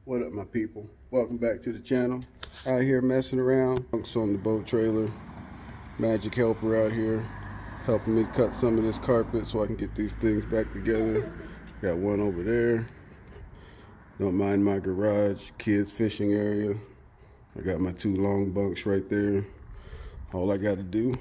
What up, my people? Welcome back to the channel. Out here messing around. Unks on the boat trailer. Magic helper out here helping me cut some of this carpet so I can get these things back together. Got one over there. Don't mind my garage. Kids fishing area. I got my 2 long bunks right there. All I gotta do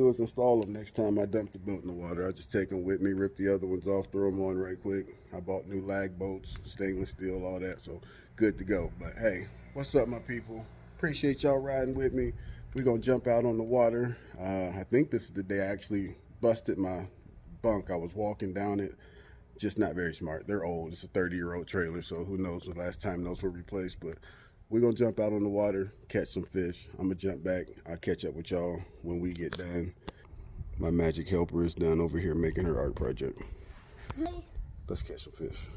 is install them next time I dump the boat in the water. I just take them with me, rip the other ones off, throw them on right quick. I bought new lag bolts, stainless steel, all that, so good to go. But hey, what's up, my people? Appreciate y'all riding with me. We're gonna jump out on the water. I think this is the day I actually busted my bunk. I was walking down it, just not very smart. They're old. It's a 30-year-old trailer, so who knows the last time those were replaced. But we're gonna jump out on the water, catch some fish. I'm gonna jump back. I'll catch up with y'all when we get done. My magic helper is down over here making her art project. Let's catch some fish.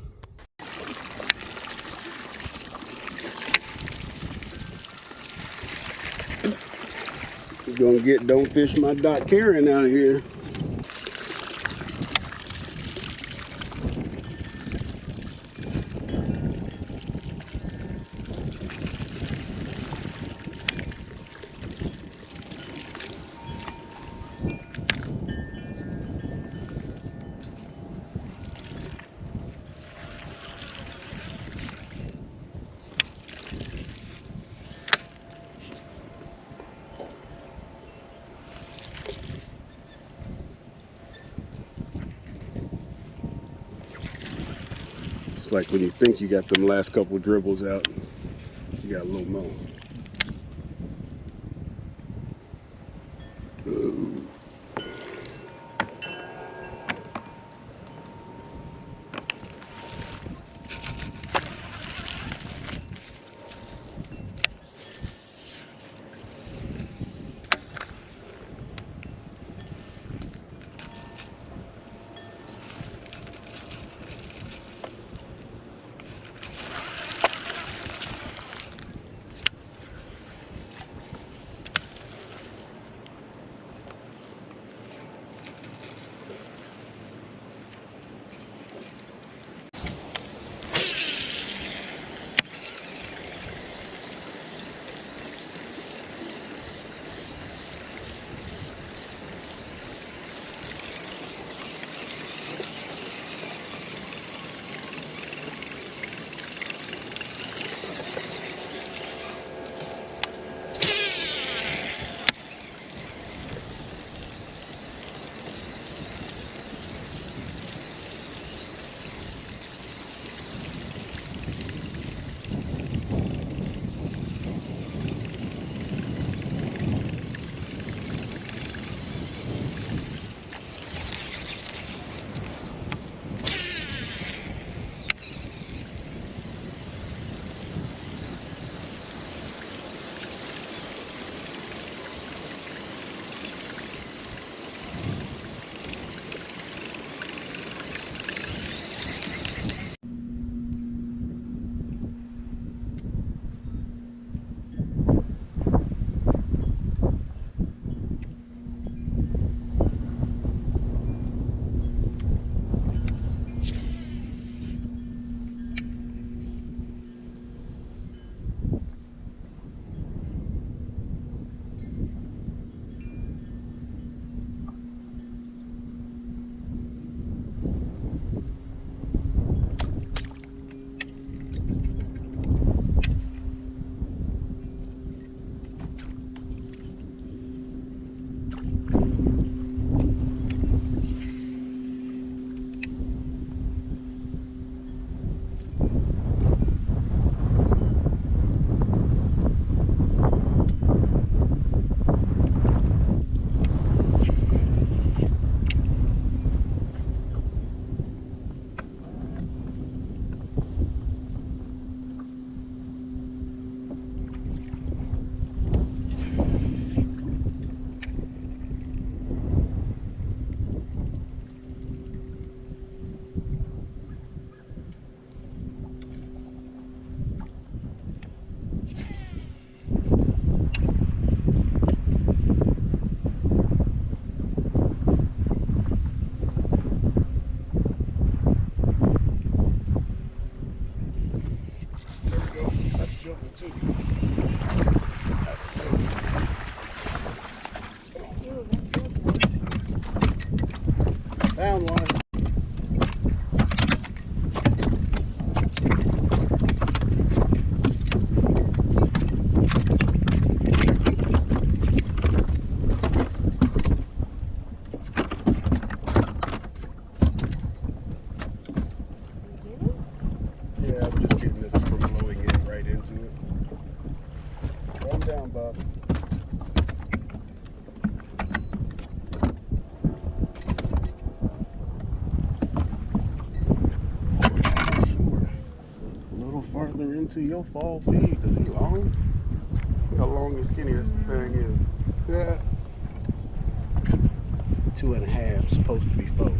We're gonna get Don't Fish My Doc Karen out here. It's like when you think you got them last couple dribbles out, you got a little more. good one too. Found one. Yeah, I'm just getting this from blowing it right into it. Calm down, Bob. A little farther into your fall feed. Is he long? Look how long and skinny this thing is. Yeah. 2.5, supposed to be 4.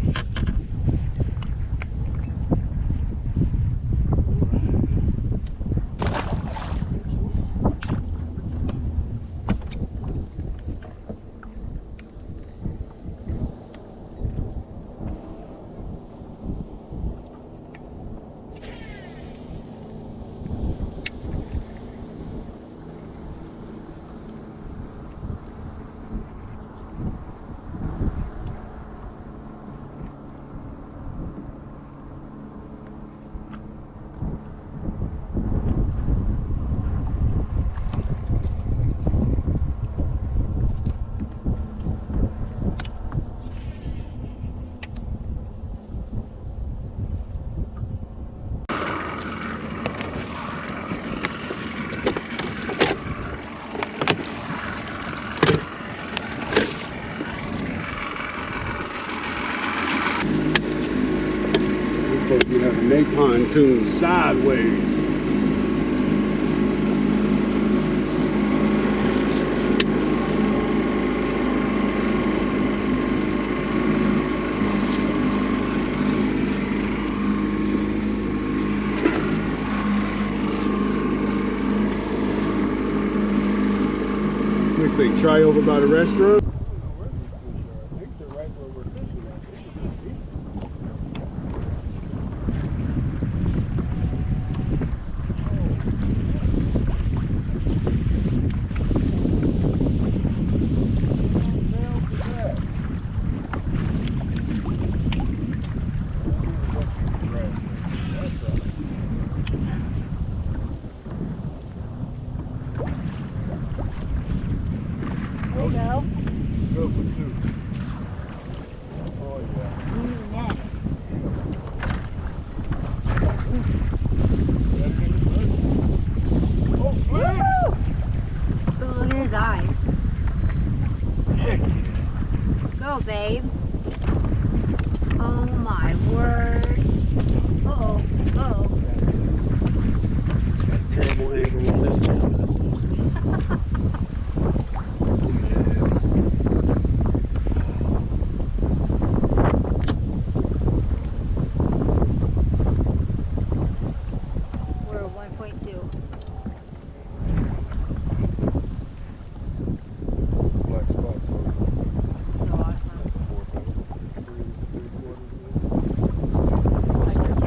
Supposed to be having their pontoon sideways. Think they try over by the restaurant? I think they're right where we're fishing at. There you go. Good one too. Oh yeah. Oh, flips! Oh, look at his eyes. Heck yeah. Go, babe. Oh my word. Uh-oh. Uh-oh. Got a terrible angle on this camera. That's awesome. We're at 1.2. Black spots on it. So awesome. That's a 4-pound. 3/4. Like you're testing.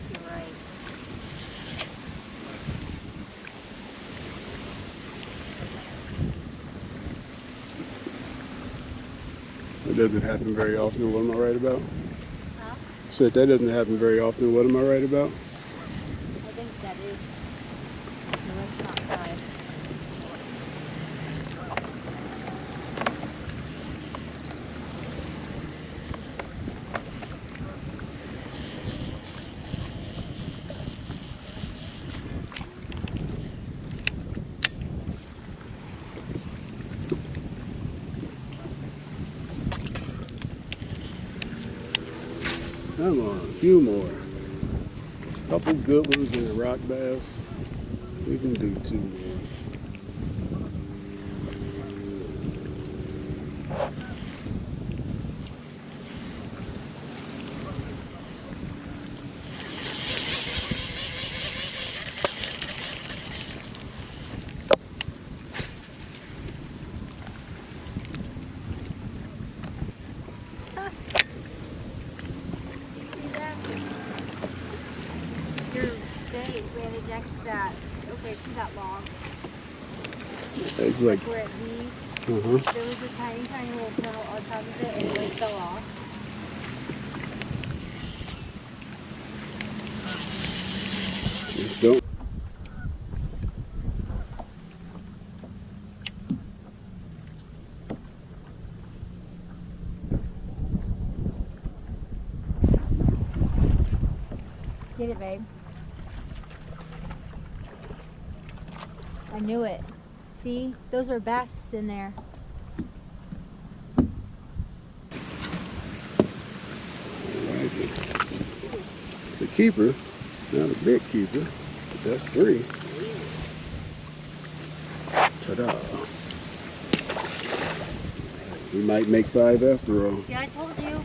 You're right. It doesn't happen very often. What am I right about? Huh? Said that doesn't happen very often. What am I right about? I think that is the restaurant side. Come on, a few more. Couple good ones in the rock bass. We can do 2 more. way next to that. Okay, see that log? It's like, Where it leaves. There was a tiny, tiny little kernel on top of it, and it fell off. just don't. Get it, babe. I knew it. See? Those are bass in there. It's a keeper, not a big keeper, but that's 3. Ta-da. We might make 5 after all. Yeah, I told you.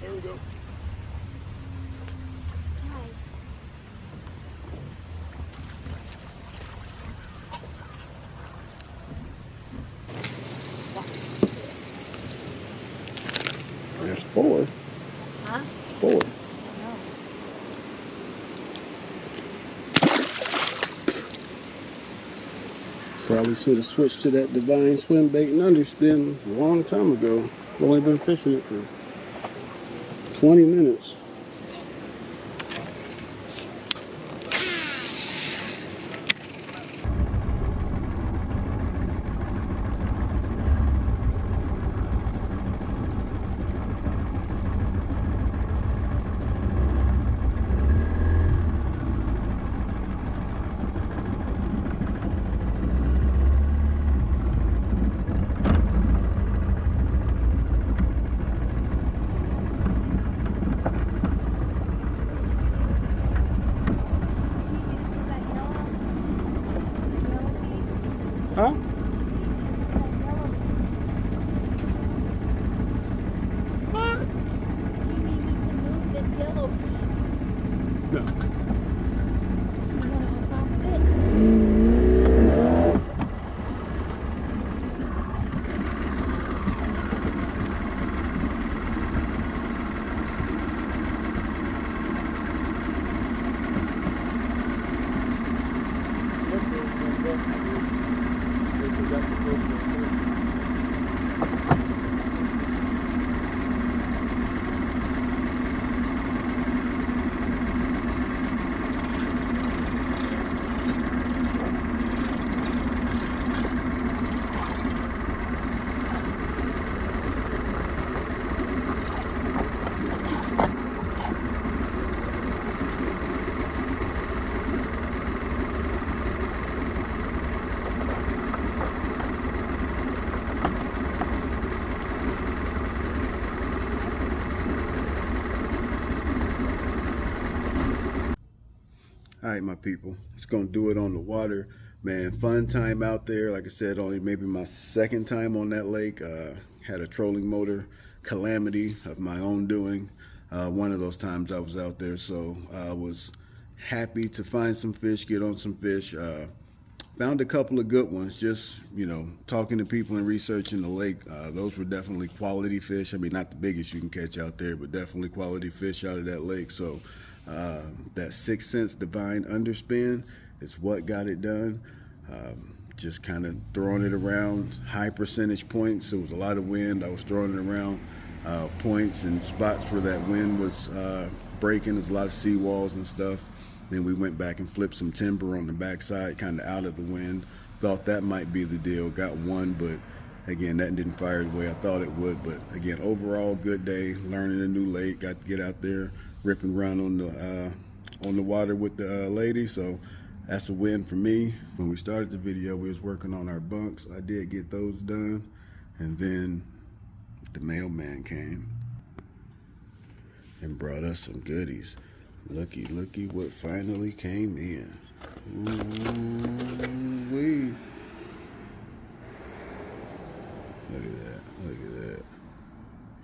There we go. That's 4. Huh? It's 4. No. Probably should have switched to that divine swim bait and underspin a long time ago. I've only been fishing it for 20 minutes. Huh? No. All right, my people, it's gonna do it on the water, man. Fun time out there. Like I said, only maybe my 2nd time on that lake. Had a trolling motor calamity of my own doing. One of those times I was out there, so I was happy to find some fish, get on some fish. Found a couple of good ones, just, you know, talking to people and researching the lake. Those were definitely quality fish. I mean, not the biggest you can catch out there, but definitely quality fish out of that lake. So that 6 cents divine underspin is what got it done. Just kind of throwing it around, high percentage points. There was a lot of wind. I was throwing it around points and spots where that wind was breaking. There's a lot of seawalls and stuff. Then we went back and flipped some timber on the backside, kind of out of the wind. Thought that might be the deal. Got one, but again, that didn't fire the way I thought it would. But again, overall, good day. Learning a new lake. Got to get out there, ripping around on the water with the lady. So that's a win for me. When we started the video, we was working on our bunks. I did get those done, and then the mailman came and brought us some goodies. Looky what finally came in. Ooh-wee. Look at that.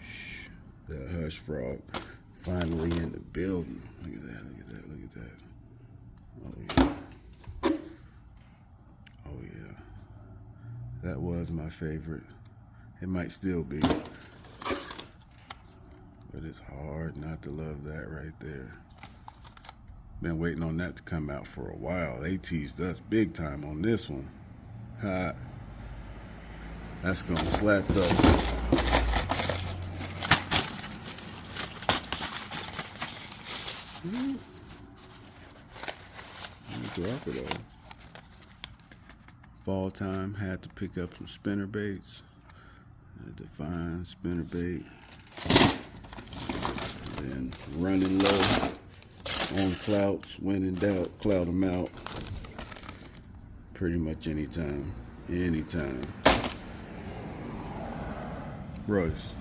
Shh, that hush frog finally in the building. Look at that. Oh yeah. That was my favorite. It might still be. But it's hard not to love that right there. Been waiting on that to come out for a while. They teased us big time on this one. Ha. That's gonna slap though. Drop it all. Fall time, had to pick up some spinner baits. Had to find spinner bait. And running low on clouts, when in doubt, cloud them out. Pretty much anytime. Bros,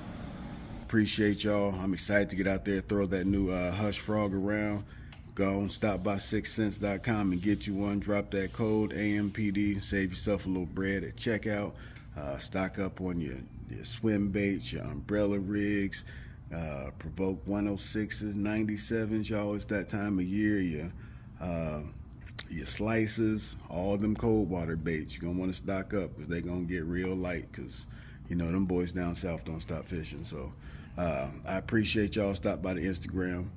appreciate y'all. I'm excited to get out there, throw that new hush frog around. Go on, stop by 6cents.com and get you one. Drop that code AMPD, save yourself a little bread at checkout. Stock up on your swim baits, your umbrella rigs, provoke 106s, 97s, y'all. It's that time of year. Your slices, all them cold water baits. You're gonna want to stock up because they're gonna get real light, because you know them boys down south don't stop fishing. So I appreciate y'all. Stop by the Instagram,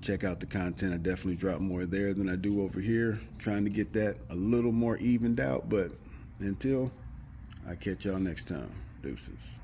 check out the content. I definitely drop more there than I do over here, trying to get that a little more evened out. But until I catch y'all next time, deuces.